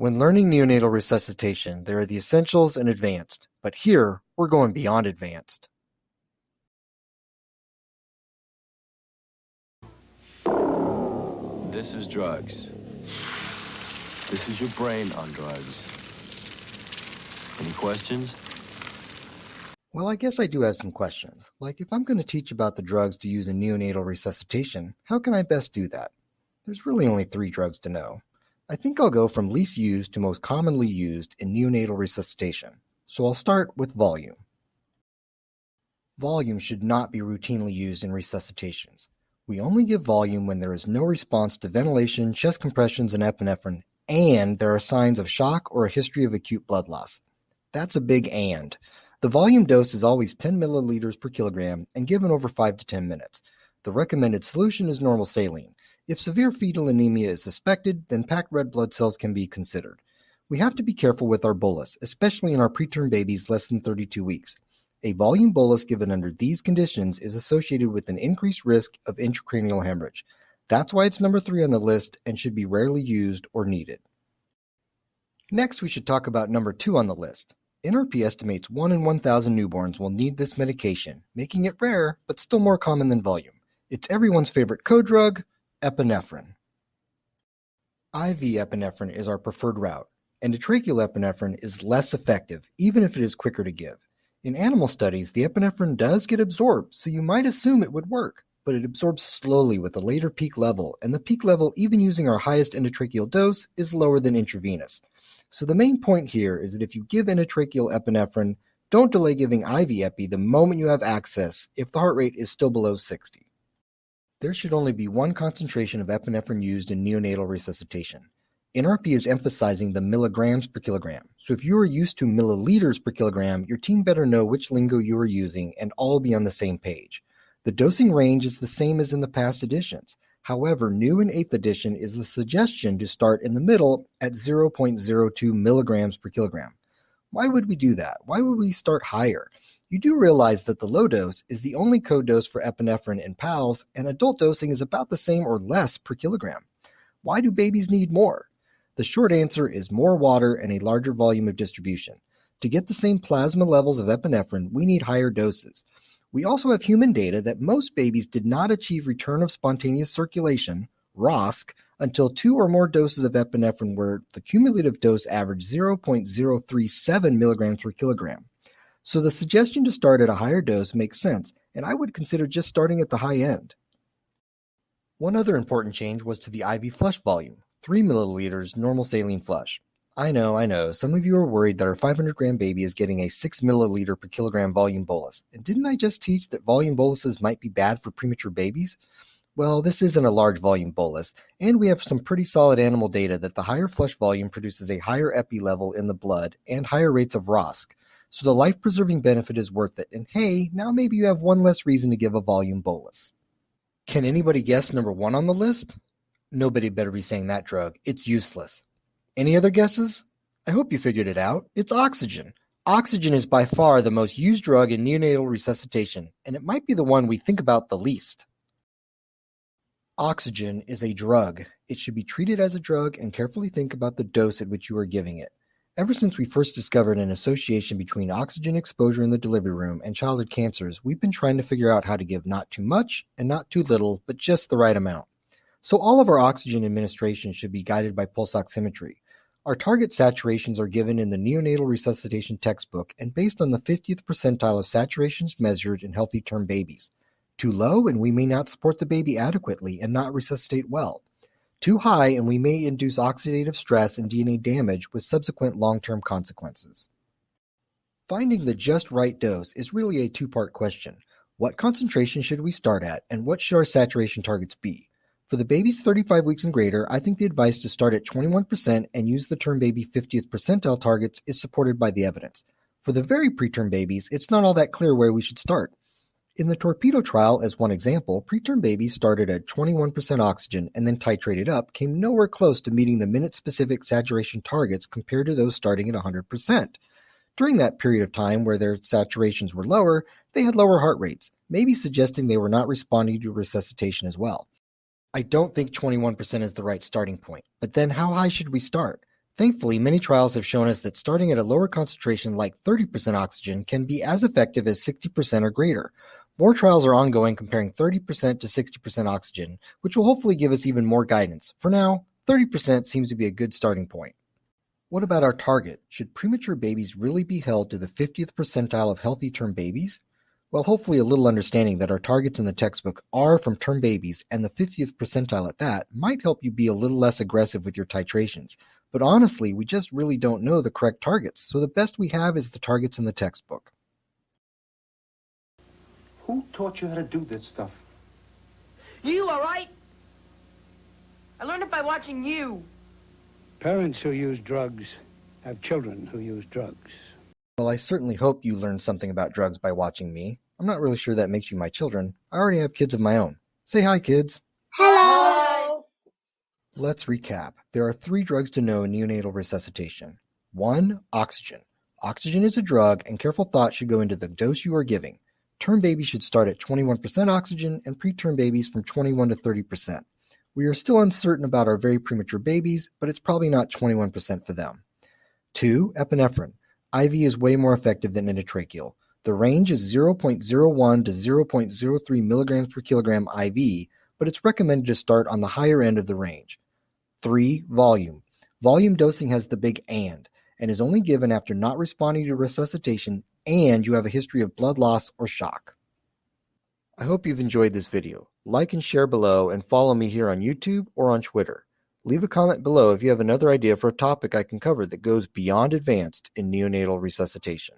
When learning neonatal resuscitation, there are the essentials and advanced, but here we're going beyond advanced. This is drugs. This is your brain on drugs. Any questions? Well, I guess I do have some questions. Like, if I'm going to teach about the drugs to use in neonatal resuscitation, how can I best do that? There's really only 3 drugs to know. I think I'll go from least used to most commonly used in neonatal resuscitation. So I'll start with volume. Volume should not be routinely used in resuscitations. We only give volume when there is no response to ventilation, chest compressions, and epinephrine, and there are signs of shock or a history of acute blood loss. That's a big and. The volume dose is always 10 milliliters per kilogram and given over 5 to 10 minutes. The recommended solution is normal saline. If severe fetal anemia is suspected, then packed red blood cells can be considered. We have to be careful with our bolus, especially in our preterm babies less than 32 weeks. A volume bolus given under these conditions is associated with an increased risk of intracranial hemorrhage. That's why it's number 3 on the list and should be rarely used or needed. Next, we should talk about number 2 on the list. NRP estimates 1 in 1,000 newborns will need this medication, making it rare, but still more common than volume. It's everyone's favorite code drug, epinephrine. IV epinephrine is our preferred route. Endotracheal epinephrine is less effective, even if it is quicker to give. In animal studies, the epinephrine does get absorbed, so you might assume it would work, but it absorbs slowly with a later peak level, and the peak level, even using our highest endotracheal dose, is lower than intravenous. So the main point here is that if you give endotracheal epinephrine, don't delay giving IV epi the moment you have access if the heart rate is still below 60. There should only be one concentration of epinephrine used in neonatal resuscitation. NRP is emphasizing the milligrams per kilogram, so if you are used to milliliters per kilogram, your team better know which lingo you are using and all be on the same page. The dosing range is the same as in the past editions. However, new in 8th edition is the suggestion to start in the middle at 0.02 milligrams per kilogram. Why would we do that? Why would we start higher? You do realize that the low dose is the only code dose for epinephrine in PALS, and adult dosing is about the same or less per kilogram. Why do babies need more? The short answer is more water and a larger volume of distribution. To get the same plasma levels of epinephrine, we need higher doses. We also have human data that most babies did not achieve return of spontaneous circulation, ROSC, until 2 or more doses of epinephrine where the cumulative dose averaged 0.037 milligrams per kilogram. So the suggestion to start at a higher dose makes sense, and I would consider just starting at the high end. One other important change was to the IV flush volume, 3 milliliters normal saline flush. I know, some of you are worried that our 500-gram baby is getting a 6 milliliter per kilogram volume bolus. And didn't I just teach that volume boluses might be bad for premature babies? Well, this isn't a large volume bolus, and we have some pretty solid animal data that the higher flush volume produces a higher epi level in the blood and higher rates of ROSC. So the life-preserving benefit is worth it, and hey, now maybe you have one less reason to give a volume bolus. Can anybody guess number 1 on the list? Nobody better be saying that drug. It's useless. Any other guesses? I hope you figured it out. It's oxygen. Oxygen is by far the most used drug in neonatal resuscitation, and it might be the one we think about the least. Oxygen is a drug. It should be treated as a drug and carefully think about the dose at which you are giving it. Ever since we first discovered an association between oxygen exposure in the delivery room and childhood cancers, we've been trying to figure out how to give not too much and not too little, but just the right amount. So all of our oxygen administration should be guided by pulse oximetry. Our target saturations are given in the neonatal resuscitation textbook and based on the 50th percentile of saturations measured in healthy term babies. Too low and we may not support the baby adequately and not resuscitate well. Too high and we may induce oxidative stress and DNA damage with subsequent long-term consequences. Finding the just right dose is really a 2-part question. What concentration should we start at and what should our saturation targets be? For the babies 35 weeks and greater, I think the advice to start at 21% and use the term baby 50th percentile targets is supported by the evidence. For the very preterm babies, it's not all that clear where we should start. In the Torpedo trial, as one example, preterm babies started at 21% oxygen and then titrated up came nowhere close to meeting the minute-specific saturation targets compared to those starting at 100%. During that period of time where their saturations were lower, they had lower heart rates, maybe suggesting they were not responding to resuscitation as well. I don't think 21% is the right starting point, but then how high should we start? Thankfully, many trials have shown us that starting at a lower concentration like 30% oxygen can be as effective as 60% or greater. More trials are ongoing comparing 30% to 60% oxygen, which will hopefully give us even more guidance. For now, 30% seems to be a good starting point. What about our target? Should premature babies really be held to the 50th percentile of healthy term babies? Well, hopefully a little understanding that our targets in the textbook are from term babies, and the 50th percentile at that might help you be a little less aggressive with your titrations. But honestly, we just really don't know the correct targets, so the best we have is the targets in the textbook. Who taught you how to do this stuff? You, all right? I learned it by watching you. Parents who use drugs have children who use drugs. Well, I certainly hope you learned something about drugs by watching me. I'm not really sure that makes you my children. I already have kids of my own. Say hi, kids. Hello! Let's recap. There are 3 drugs to know in neonatal resuscitation. 1. Oxygen. Oxygen is a drug, and careful thought should go into the dose you are giving. Term babies should start at 21% oxygen, and preterm babies from 21 to 30%. We are still uncertain about our very premature babies, but it's probably not 21% for them. 2. Epinephrine. IV is way more effective than endotracheal. The range is 0.01 to 0.03 milligrams per kilogram IV, but it's recommended to start on the higher end of the range. 3. Volume. Volume dosing has the big and is only given after not responding to resuscitation and you have a history of blood loss or shock. I hope you've enjoyed this video. Like and share below and follow me here on YouTube or on Twitter. Leave a comment below if you have another idea for a topic I can cover that goes beyond advanced in neonatal resuscitation.